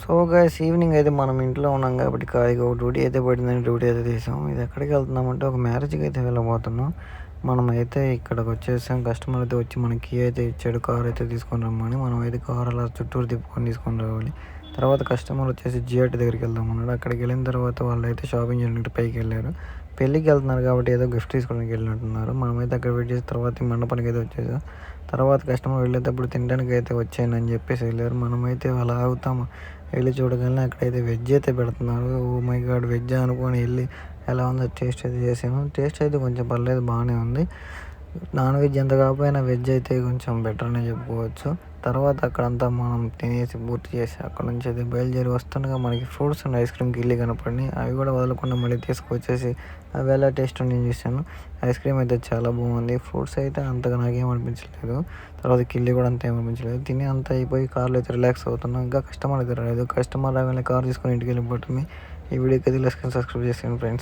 So guys evening అయితే మనం ఇంట్లో ఉన్నాం కాబట్టి ఖాళీగా ఒక డ్యూటీ అయితే పడిందని డ్యూటీ అయితే తీసాం. ఇది ఎక్కడికి వెళ్తున్నామంటే ఒక మ్యారేజ్కి అయితే వెళ్ళబోతున్నాం. మనమైతే ఇక్కడికి వచ్చేసాం. కస్టమర్ అయితే వచ్చి మనకి కీ అయితే ఇచ్చాడు, కార్ అయితే తీసుకొని రమ్మని. మనం అయితే కార్ అలా చుట్టూరు తిప్పుకొని తీసుకొని రావాలి. తర్వాత కస్టమర్ వచ్చేసి జిఆర్టీ దగ్గరికి వెళ్దాం అన్నాడు. అక్కడికి వెళ్ళిన తర్వాత వాళ్ళు అయితే షాపింగ్ చేయడానికి పైకి వెళ్ళారు. పెళ్ళికి వెళ్తున్నారు కాబట్టి ఏదో గిఫ్ట్ తీసుకోవడానికి వెళ్ళినట్టున్నారు. మనమైతే అక్కడ వెయిట్ చేసిన తర్వాత ఈ మండపానికి అయితే వచ్చేసాం. తర్వాత కస్టమర్ వెళ్ళేటప్పుడు తినడానికి అయితే వచ్చాను అని చెప్పేసి వెళ్ళారు. మనమైతే అలా ఆగుతాము. వెళ్ళి చూడగానే అక్కడైతే వెజ్ అయితే పెడుతున్నారు. ఓ మై గాడ్, వెజ్ అనుకొని వెళ్ళి ఎలా ఉందో టేస్ట్ అయితే చేసాను. టేస్ట్ అయితే కొంచెం పర్లేదు, బాగానే ఉంది. నాన్ వెజ్ ఎంత కాకపోయినా వెజ్ అయితే కొంచెం బెటర్ అనే చెప్పుకోవచ్చు. తర్వాత అక్కడంతా మనం తినేసి పూర్తి చేసి అక్కడ నుంచి అయితే బయలుదేరి వస్తుండగా మనకి ఫ్రూట్స్ అండ్ ఐస్ క్రీమ్ గిల్లి కనపడినాయి. అవి కూడా వదలకుండా మళ్ళీ తీసుకొచ్చేసి అవి ఎలా టేస్ట్ నేను చూసాను. ఐస్ క్రీమ్ అయితే చాలా బాగుంది. ఫ్రూట్స్ అయితే అంతగా నాకేం అనిపించలేదు. తర్వాత కిల్లి కూడా అంత ఏమనిపించలేదు. తిని అంతా అయిపోయి కార్లో అయితే రిలాక్స్ అవుతున్నాం. ఇంకా కస్టమర్ అయితే రాలేదు. కస్టమర్ రాగానే కార్ తీసుకొని ఇంటికి వెళ్ళిపోవటమే. ఈ వీడియోకి అయితే సబ్స్క్రైబ్ చేసాను ఫ్రెండ్స్.